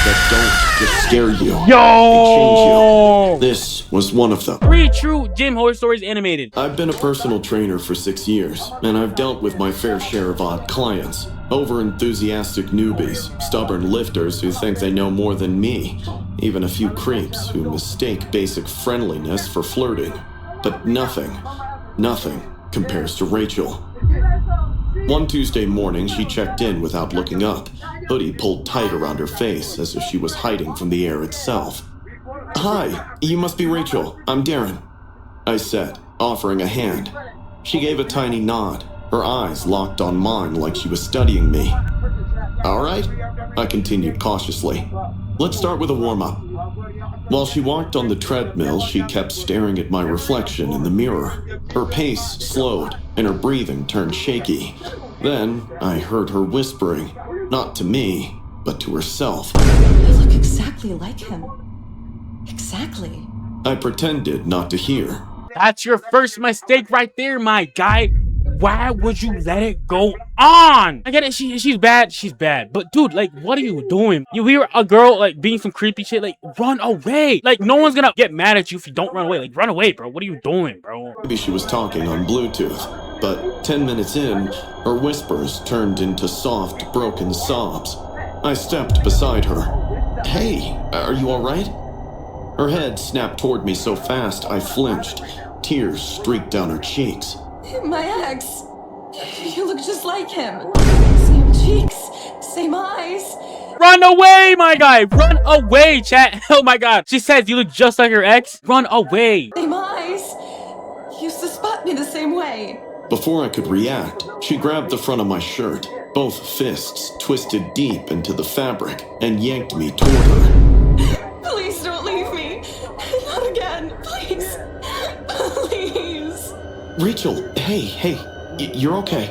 that don't just scare you. Yo! They change you. This was one of them. 3 true gym horror stories animated. I've been a personal trainer for 6 years, and I've dealt with my fair share of odd clients. Over-enthusiastic newbies, stubborn lifters who think they know more than me, even a few creeps who mistake basic friendliness for flirting. But nothing compares to Rachel. One Tuesday morning, she checked in without looking up, hoodie pulled tight around her face as if she was hiding from the air itself. "Hi, you must be Rachel. I'm Darren," I said, offering a hand. She gave a tiny nod, her eyes locked on mine like she was studying me. "All right," I continued cautiously. "Let's start with a warm-up." While she walked on the treadmill, she kept staring at my reflection in the mirror. Her pace slowed, and her breathing turned shaky. Then I heard her whispering, not to me, but to herself. "You look exactly like him. Exactly." I pretended not to hear. That's your first mistake right there, my guy. Why would you let it go on? I get it, she's bad. But dude, like, what are you doing? You hear a girl like being some creepy shit, like, run away. Like, no one's gonna get mad at you if you don't run away. Like, run away, bro. What are you doing, bro? Maybe she was talking on Bluetooth, but 10 minutes in, her whispers turned into soft, broken sobs. I stepped beside her. "Hey, are you all right?" Her head snapped toward me so fast I flinched. Tears streaked down her cheeks. "My ex. You look just like him. Same cheeks, same eyes." Run away, my guy. Run away, chat. Oh my god. She says you look just like her ex. Run away. "Same eyes. Used to spot me the same way." Before I could react, she grabbed the front of my shirt, both fists twisted deep into the fabric, and yanked me toward her. "Please don't leave me. Not again. Please. Please." "Rachel, hey, you're okay.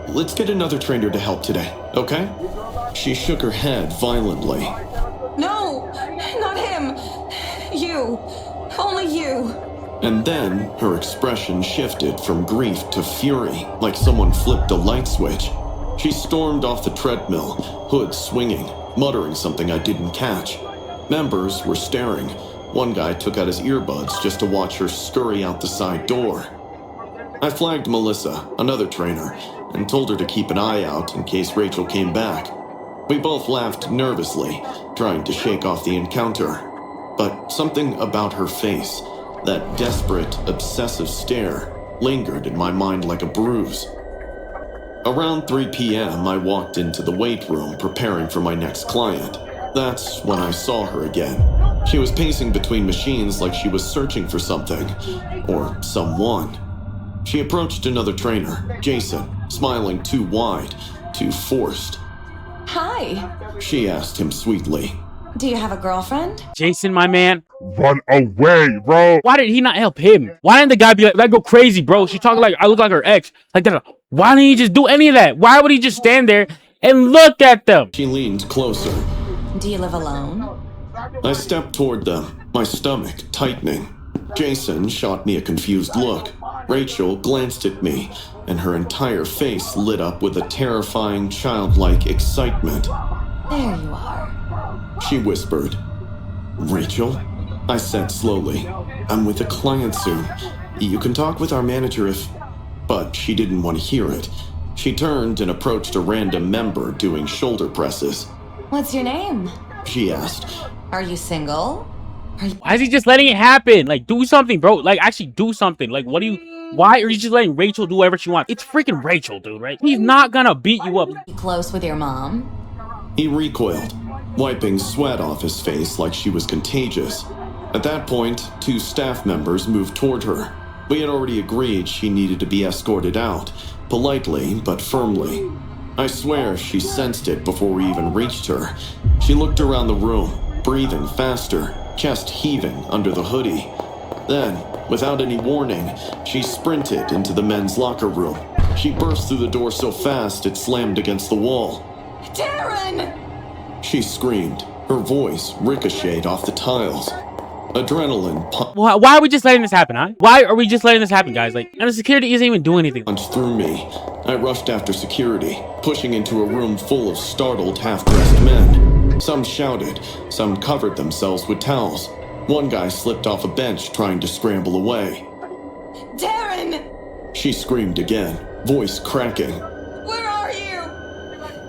Let's get another trainer to help today, okay?" She shook her head violently. "No, not him. You. Only you." And then her expression shifted from grief to fury, like someone flipped a light switch. She stormed off the treadmill, hood swinging, muttering something I didn't catch. Members were staring. One guy took out his earbuds just to watch her scurry out the side door. I flagged Melissa, another trainer, and told her to keep an eye out in case Rachel came back. We both laughed nervously, trying to shake off the encounter. But something about her face, that desperate, obsessive stare, lingered in my mind like a bruise. Around 3 p.m., I walked into the weight room preparing for my next client. That's when I saw her again. She was pacing between machines like she was searching for something, or someone. She approached another trainer, Jason, smiling too wide, too forced. "Hi. She asked him sweetly. Do you have a girlfriend?" Jason, my man. Run away, bro. Why did he not help him? Why didn't the guy be like, "That go crazy, bro. She talking like I look like her ex." Like that. Why didn't he just do any of that? Why would he just stand there and look at them? She leaned closer. "Do you live alone?" I stepped toward them, my stomach tightening. Jason shot me a confused look. Rachel glanced at me, and her entire face lit up with a terrifying, childlike excitement. "There you are." She whispered. "Rachel?" I said slowly. "I'm with a client soon. You can talk with our manager if..." But she didn't want to hear it. She turned and approached a random member doing shoulder presses. "What's your name?" She asked. "Are you single? Why is he just letting it happen? Like, do something, bro. Like, actually do something. Like, why are you just letting Rachel do whatever she wants? It's freaking Rachel, dude, right? He's not gonna beat you up. You close with your mom?" He recoiled, wiping sweat off his face like she was contagious. At that point, 2 staff members moved toward her. We had already agreed she needed to be escorted out, politely but firmly. I swear she sensed it before we even reached her. She looked around the room, breathing faster, chest heaving under the hoodie. Then, without any warning, she sprinted into the men's locker room. She burst through the door so fast it slammed against the wall. "Darren!" She screamed, her voice ricocheted off the tiles. Adrenaline Why are we just letting this happen, huh? Why are we just letting this happen, guys? Like, and the security isn't even doing anything. punched through me. I rushed after security, pushing into a room full of startled, half-dressed men. Some shouted, some covered themselves with towels. One guy slipped off a bench trying to scramble away. Darren! She screamed again, voice cracking. Where are you?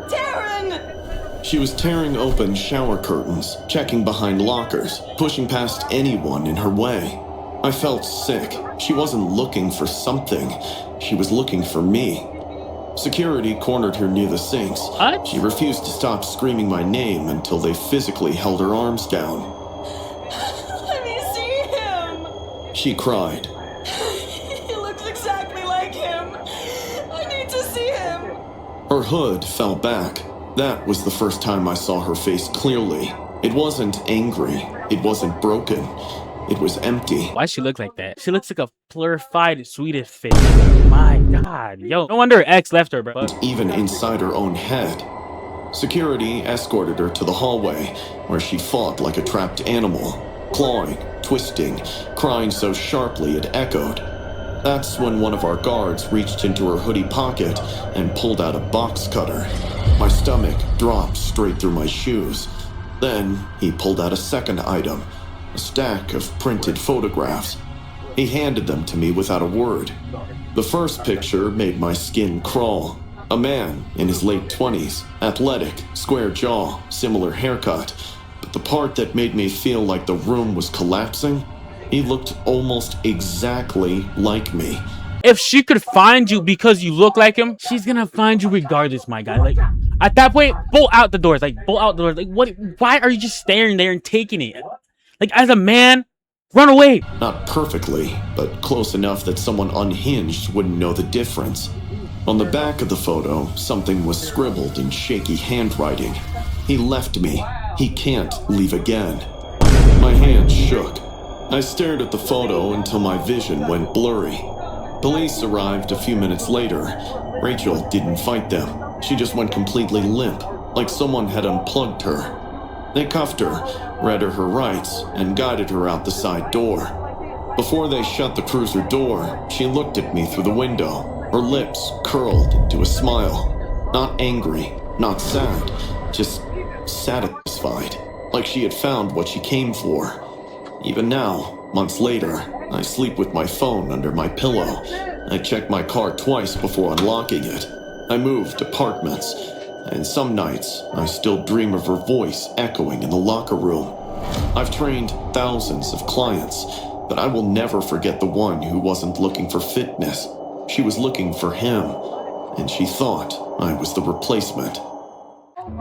Darren! She was tearing open shower curtains, checking behind lockers, pushing past anyone in her way. I felt sick. She wasn't looking for something. She was looking for me. Security cornered her near the sinks. What? She refused to stop screaming my name until they physically held her arms down. Let me see him! She cried. He looks exactly like him. I need to see him. Her hood fell back. That was the first time I saw her face clearly. It wasn't angry. It wasn't broken. It was empty. Why she look like that? She looks like a purified Swedish fish. My God, yo, no wonder her ex left her, bro. Even inside her own head. Security escorted her to the hallway, where she fought like a trapped animal, clawing, twisting, crying so sharply it echoed. That's when one of our guards reached into her hoodie pocket and pulled out a box cutter. My stomach dropped straight through my shoes. Then he pulled out a second item, a stack of printed photographs. He handed them to me without a word. The first picture made my skin crawl. A man in his late 20s, athletic, square jaw, similar haircut. But the part that made me feel like the room was collapsing, he looked almost exactly like me. If she could find you because you look like him, she's gonna find you regardless, my guy. Like, at that point, bolt out the doors. Like, bolt out the doors. Like, what? Why are you just staring there and taking it? Like, as a man, run away. Not perfectly, but close enough that someone unhinged wouldn't know the difference. On the back of the photo, something was scribbled in shaky handwriting. He left me. He can't leave again. My hands shook. I stared at the photo until my vision went blurry. Police arrived a few minutes later. Rachel didn't fight them. She just went completely limp, like someone had unplugged her. They cuffed her, read her rights, and guided her out the side door. Before they shut the cruiser door, she looked at me through the window. Her lips curled into a smile. Not angry, not sad, just satisfied, like she had found what she came for. Even now, months later, I sleep with my phone under my pillow. I check my car twice before unlocking it. I moved apartments, and some nights I still dream of her voice echoing in the locker room. I've trained thousands of clients, but I will never forget the one who wasn't looking for fitness. She was looking for him, and she thought I was the replacement.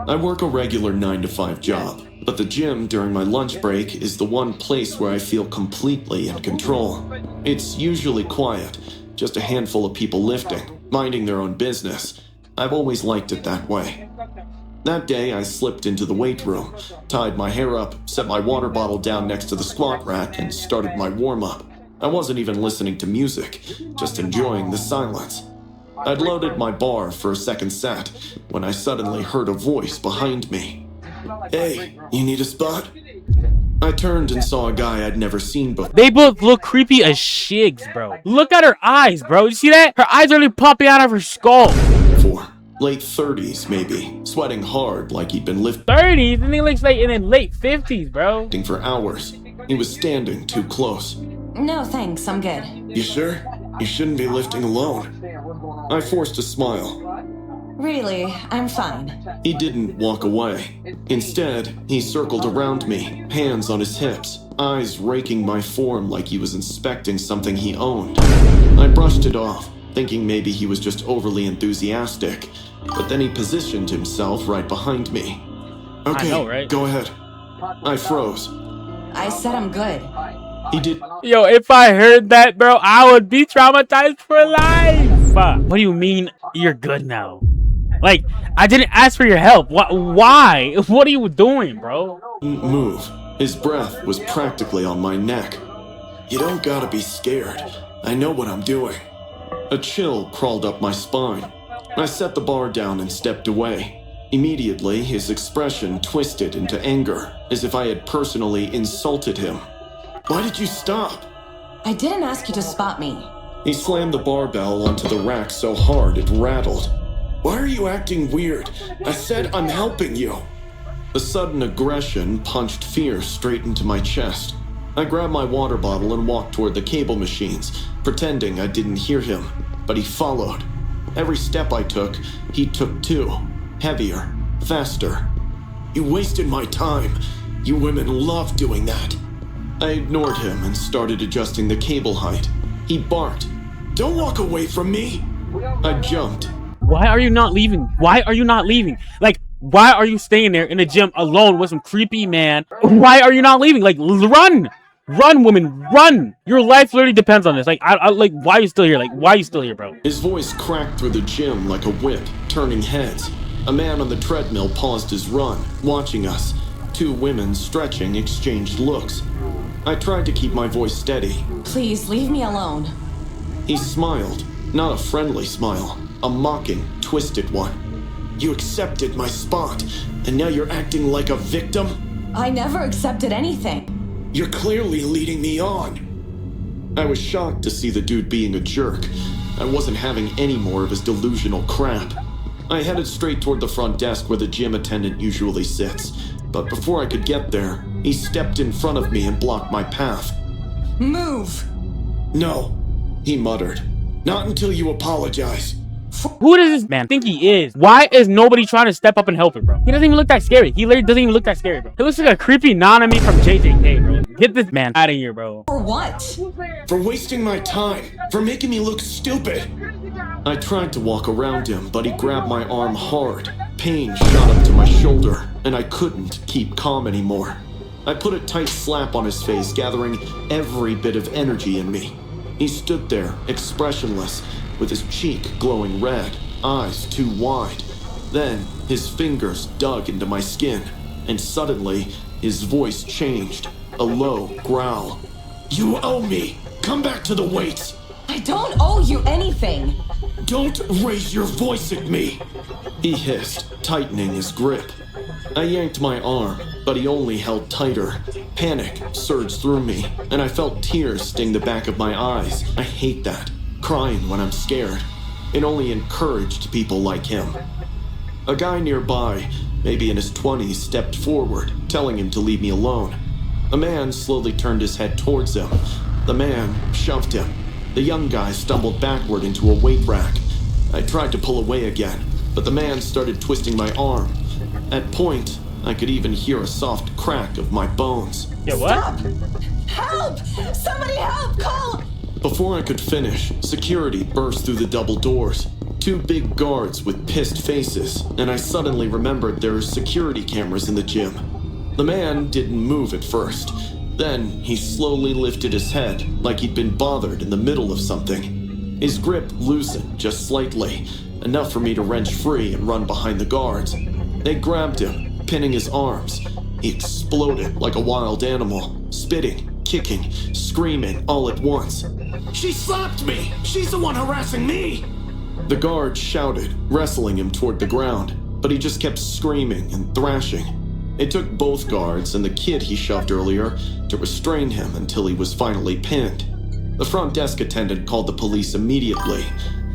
I work a regular 9-to-5 job, but the gym during my lunch break is the one place where I feel completely in control. It's usually quiet, just a handful of people lifting, minding their own business. I've always liked it that way. That day, I slipped into the weight room, tied my hair up, set my water bottle down next to the squat rack, and started my warm-up. I wasn't even listening to music, just enjoying the silence. I'd loaded my bar for a second set when I suddenly heard a voice behind me. "Hey, you need a spot?" I turned and saw a guy I'd never seen before. They both look creepy as shigs, bro. Look at her eyes, bro. You see that? Her eyes are really popping out of her skull. Late 30s, maybe, sweating hard like he'd been lifting 30s? And he looks like in the late 50s, bro. for hours. He was standing too close. No, thanks. I'm good. "You sure? You shouldn't be lifting alone." I forced a smile. Really, I'm fine. He didn't walk away. Instead, he circled around me, hands on his hips, eyes raking my form like he was inspecting something he owned. I brushed it off, thinking maybe he was just overly enthusiastic, but then he positioned himself right behind me. "Okay, I know, right? Go ahead." I froze. I said I'm good. He did. Yo, if I heard that, bro, I would be traumatized for life. What do you mean you're good now? Like, I didn't ask for your help. Why? What are you doing, bro? Move. His breath was practically on my neck. "You don't gotta be scared. I know what I'm doing." A chill crawled up my spine. I set the bar down and stepped away. Immediately, his expression twisted into anger, as if I had personally insulted him. "Why did you stop?" I didn't ask you to spot me. He slammed the barbell onto the rack so hard it rattled. "Why are you acting weird? I said I'm helping you." The sudden aggression punched fear straight into my chest. I grabbed my water bottle and walked toward the cable machines, pretending I didn't hear him, but he followed. Every step I took, he took too. Heavier, faster. You wasted my time. You women love doing that. I ignored him and started adjusting the cable height. He barked, "Don't walk away from me!" I jumped. Why are you not leaving? Why are you not leaving? Like, why are you staying there in the gym alone with some creepy man? Why are you not leaving? Like, run! Run, woman, run! Your life literally depends on this. Like, like, why are you still here? Like, why are you still here, bro? His voice cracked through the gym like a whip, turning heads. A man on the treadmill paused his run, watching us. Two women, stretching, exchanged looks. I tried to keep my voice steady. Please, leave me alone. He smiled, not a friendly smile, a mocking, twisted one. You accepted my spot, and now you're acting like a victim? I never accepted anything. You're clearly leading me on. I was shocked to see the dude being a jerk. I wasn't having any more of his delusional crap. I headed straight toward the front desk where the gym attendant usually sits. But before I could get there, he stepped in front of me and blocked my path. Move! No, he muttered. Not until you apologize. Who does this man think he is? Why is nobody trying to step up and help him, bro? He doesn't even look that scary. He literally doesn't even look that scary, bro. He looks like a creepy Nanami from JJK, bro. Get this man out of here, bro. For what? For wasting my time. For making me look stupid. I tried to walk around him, but he grabbed my arm hard. Pain shot up to my shoulder, and I couldn't keep calm anymore. I put a tight slap on his face, gathering every bit of energy in me. He stood there, expressionless, with his cheek glowing red, eyes too wide. Then, his fingers dug into my skin, and suddenly, his voice changed, a low growl. You owe me! Come back to the weights! I don't owe you anything! Don't raise your voice at me! He hissed, tightening his grip. I yanked my arm, but he only held tighter. Panic surged through me, and I felt tears sting the back of my eyes. I hate that. Crying when I'm scared. It only encouraged people like him. A guy nearby, maybe in his 20s, stepped forward, telling him to leave me alone. A man slowly turned his head towards him. The man shoved him. The young guy stumbled backward into a weight rack. I tried to pull away again, but the man started twisting my arm. At point, I could even hear a soft crack of my bones. Yeah, what? Stop! Help! Somebody help! Call! Before I could finish, security burst through the double doors. Two big guards with pissed faces, and I suddenly remembered there are security cameras in the gym. The man didn't move at first. Then he slowly lifted his head, like he'd been bothered in the middle of something. His grip loosened just slightly, enough for me to wrench free and run behind the guards. They grabbed him, pinning his arms. He exploded like a wild animal, spitting, kicking, screaming all at once. She slapped me! She's the one harassing me! The guard shouted, wrestling him toward the ground, but he just kept screaming and thrashing. It took both guards and the kid he shoved earlier to restrain him until he was finally pinned. The front desk attendant called the police immediately,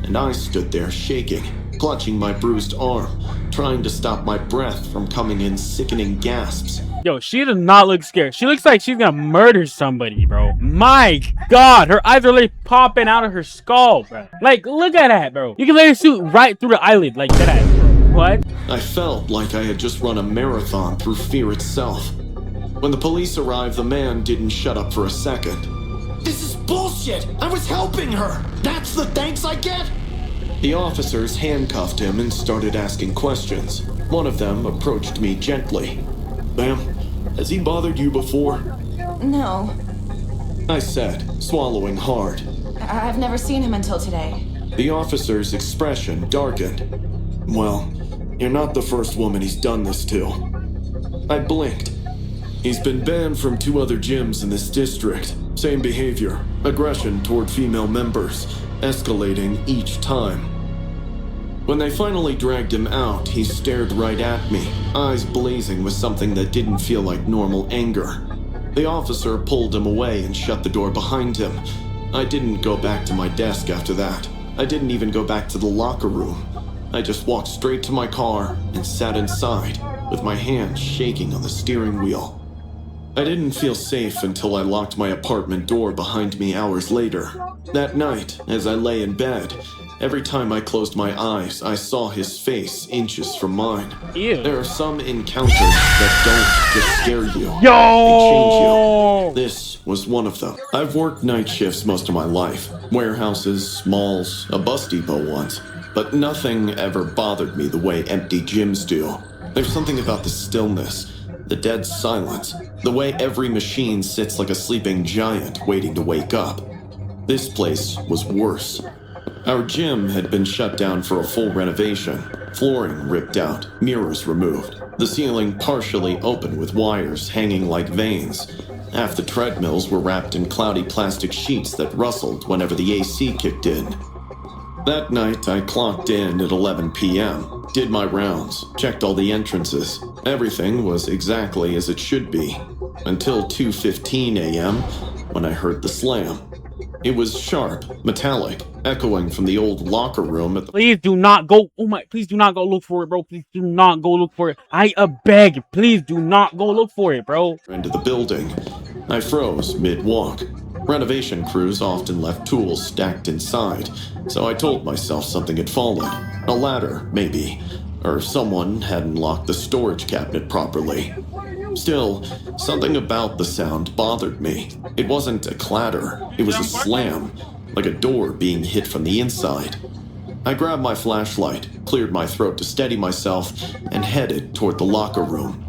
and I stood there shaking, clutching my bruised arm, trying to stop my breath from coming in sickening gasps. Yo, she does not look scared. She looks like she's gonna murder somebody, bro. My God, her eyes are like popping out of her skull, bro. Like, look at that, bro. You can literally shoot right through the eyelid, like that, bro. What? I felt like I had just run a marathon through fear itself. When the police arrived, the man didn't shut up for a second. This is bullshit! I was helping her! That's the thanks I get? The officers handcuffed him and started asking questions. One of them approached me gently. Ma'am, has he bothered you before? No. I said, swallowing hard. I've never seen him until today. The officer's expression darkened. Well, you're not the first woman he's done this to. I blinked. He's been banned from 2 other gyms in this district. Same behavior, aggression toward female members, escalating each time. When they finally dragged him out, he stared right at me, eyes blazing with something that didn't feel like normal anger. The officer pulled him away and shut the door behind him. I didn't go back to my desk after that. I didn't even go back to the locker room. I just walked straight to my car and sat inside, with my hand shaking on the steering wheel. I didn't feel safe until I locked my apartment door behind me hours later. That night, as I lay in bed, every time I closed my eyes, I saw his face inches from mine. Ew. There are some encounters that don't just scare you. Yo! They change you. This was one of them. I've worked night shifts most of my life. Warehouses, malls, a bus depot once. But nothing ever bothered me the way empty gyms do. There's something about the stillness, the dead silence, the way every machine sits like a sleeping giant waiting to wake up. This place was worse. Our gym had been shut down for a full renovation. Flooring ripped out, mirrors removed, the ceiling partially open with wires hanging like veins. Half the treadmills were wrapped in cloudy plastic sheets that rustled whenever the AC kicked in. That night, I clocked in at 11 p.m., did my rounds, checked all the entrances. Everything was exactly as it should be, until 2:15 a.m., when I heard the slam. It was sharp, metallic, echoing from the old locker room at the— Please do not go. Oh my, please do not go look for it, bro. Please do not go look for it. I beg, please do not go look for it, bro. Into the building. I froze mid-walk. Renovation crews often left tools stacked inside, so I told myself something had fallen. A ladder, maybe, or someone hadn't locked the storage cabinet properly. Still, something about the sound bothered me. It wasn't a clatter, it was a slam, like a door being hit from the inside. I grabbed my flashlight, cleared my throat to steady myself, and headed toward the locker room.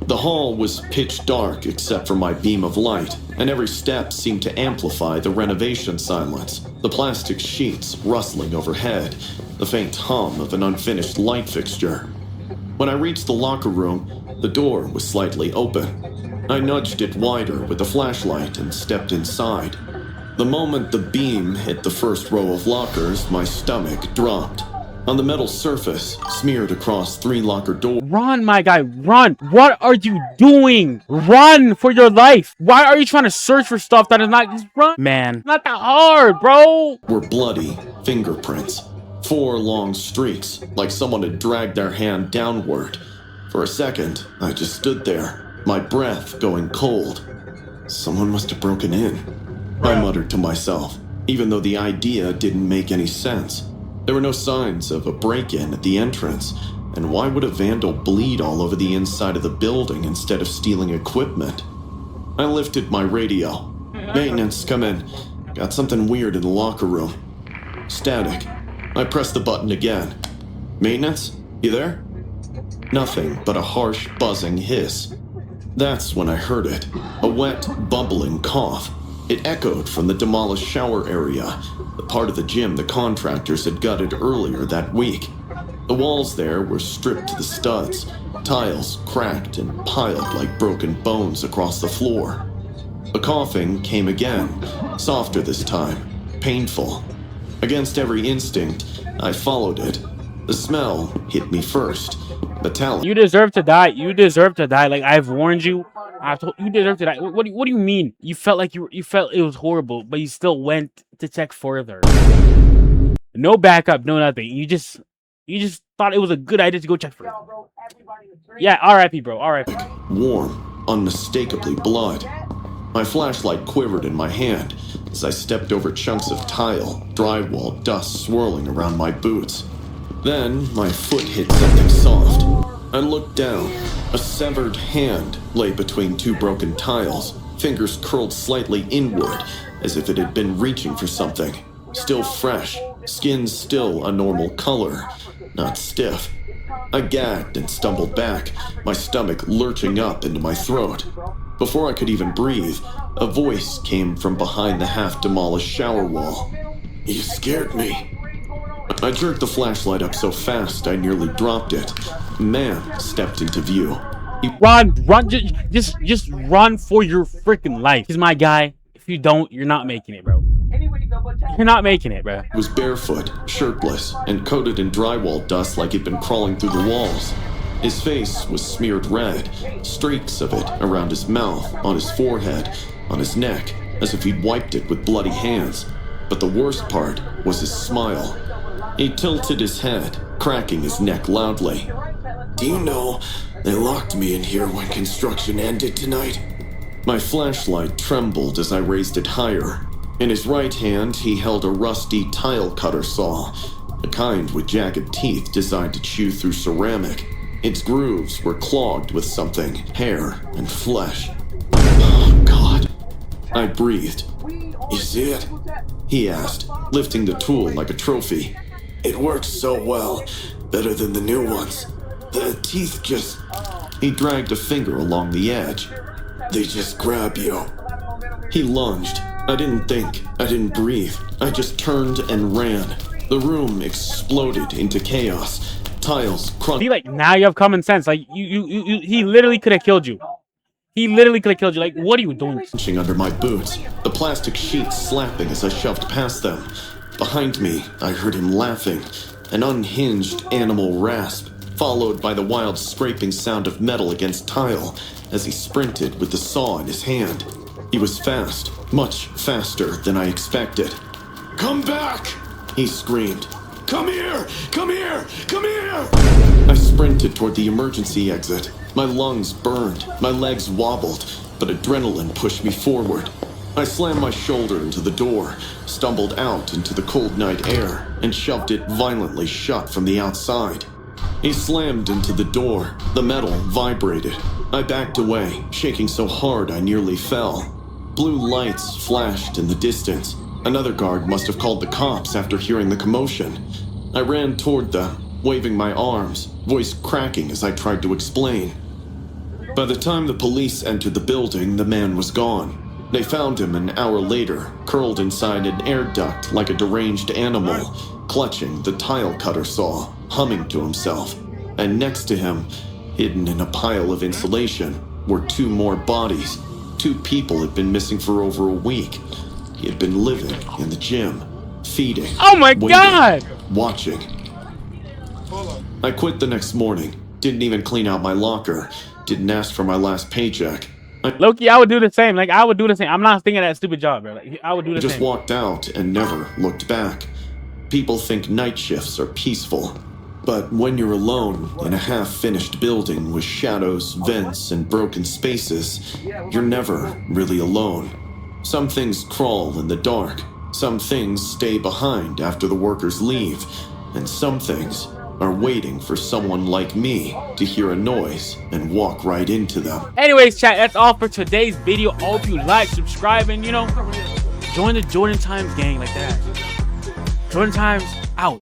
The hall was pitch dark except for my beam of light, and every step seemed to amplify the renovation silence. The plastic sheets rustling overhead, the faint hum of an unfinished light fixture. When I reached the locker room, the door was slightly open. I nudged it wider with the flashlight and stepped inside. The moment the beam hit the first row of lockers, my stomach dropped. On the metal surface, smeared across 3 locker doors— Run, my guy, run. What are you doing? Run for your life. Why are you trying to search for stuff that is not— just run? Man, not that hard, bro. were bloody fingerprints. 4 long streaks, like someone had dragged their hand downward. For a second, I just stood there, my breath going cold. Someone must have broken in, I muttered to myself, even though the idea didn't make any sense. There were no signs of a break-in at the entrance, and why would a vandal bleed all over the inside of the building instead of stealing equipment? I lifted my radio. Maintenance, come in. Got something weird in the locker room. Static. I pressed the button again. Maintenance? You there? Nothing but a harsh, buzzing hiss. That's when I heard it. A wet, bubbling cough. It echoed from the demolished shower area, the part of the gym the contractors had gutted earlier that week. The walls there were stripped to the studs, tiles cracked and piled like broken bones across the floor. The coughing came again, softer this time, painful. Against every instinct, I followed it. The smell hit me first. Metallic. You deserve to die. You deserve to die. Like, I've warned you. I told you deserve to die. What do you mean? You felt like you felt it was horrible, but you still went to check further. No backup, no nothing. You just thought it was a good idea to go check further. Yeah, R.I.P. bro. R.I.P. Warm, unmistakably blood. My flashlight quivered in my hand as I stepped over chunks of tile, drywall, dust swirling around my boots. Then my foot hit something soft. I looked down. A severed hand lay between 2 broken tiles, fingers curled slightly inward as if it had been reaching for something. Still fresh, skin still a normal color, not stiff. I gagged and stumbled back, my stomach lurching up into my throat. Before I could even breathe, a voice came from behind the half-demolished shower wall. You scared me. I jerked the flashlight up so fast I nearly dropped it. A man stepped into view. Run, just run for your freaking life. He's my guy. If you don't, you're not making it, bro. You're not making it, bro. He was barefoot, shirtless, and coated in drywall dust like he'd been crawling through the walls. His face was smeared red, streaks of it around his mouth, on his forehead, on his neck, as if he'd wiped it with bloody hands. But the worst part was his smile. He tilted his head, cracking his neck loudly. Do you know They locked me in here when construction ended tonight. My flashlight trembled as I raised it higher. In his right hand, he held a rusty tile cutter saw, the kind with jagged teeth designed to chew through ceramic. Its grooves were clogged with something, hair and flesh. Oh, God. I breathed. You see it? He asked, lifting the tool like a trophy. It works so well, better than the new ones. The teeth just... He dragged a finger along the edge. They just grab you. He lunged. I didn't think. I didn't breathe. I just turned and ran. The room exploded into chaos. Tiles crunching. See, like, now you have common sense. Like, he literally could have killed you. He literally could have killed you. Like, what are you doing? Under my boots, the plastic sheets slapping as I shoved past them. Behind me, I heard him laughing, an unhinged animal rasp, followed by the wild scraping sound of metal against tile as he sprinted with the saw in his hand. He was fast, much faster than I expected. Come back! He screamed. Come here! Come here! Come here! I sprinted toward the emergency exit. My lungs burned, my legs wobbled, but adrenaline pushed me forward. I slammed my shoulder into the door, stumbled out into the cold night air, and shoved it violently shut from the outside. He slammed into the door. The metal vibrated. I backed away, shaking so hard I nearly fell. Blue lights flashed in the distance. Another guard must have called the cops after hearing the commotion. I ran toward them, waving my arms, voice cracking as I tried to explain. By the time the police entered the building, the man was gone. They found him an hour later, curled inside an air duct like a deranged animal, clutching the tile cutter saw, humming to himself. And next to him, hidden in a pile of insulation, were two more bodies. Two people had been missing for over a week. He had been living in the gym, feeding. Oh my waiting, God! Watching. I quit the next morning. Didn't even clean out my locker. Didn't ask for my last paycheck. Loki, I would do the same. Like, I would do the same. I'm not thinking that stupid job, bro. Like, I would do the Just same. walked out and never looked back. People think night shifts are peaceful. But when you're alone in a half-finished building with shadows, vents, and broken spaces, you're never really alone. Some things crawl in the dark. Some things stay behind after the workers leave. And some things are waiting for someone like me to hear a noise and walk right into them. Anyways, chat, that's all for today's video. I hope you like, subscribe, and, you know, join the Jordan Times gang like that. Jordan Times out.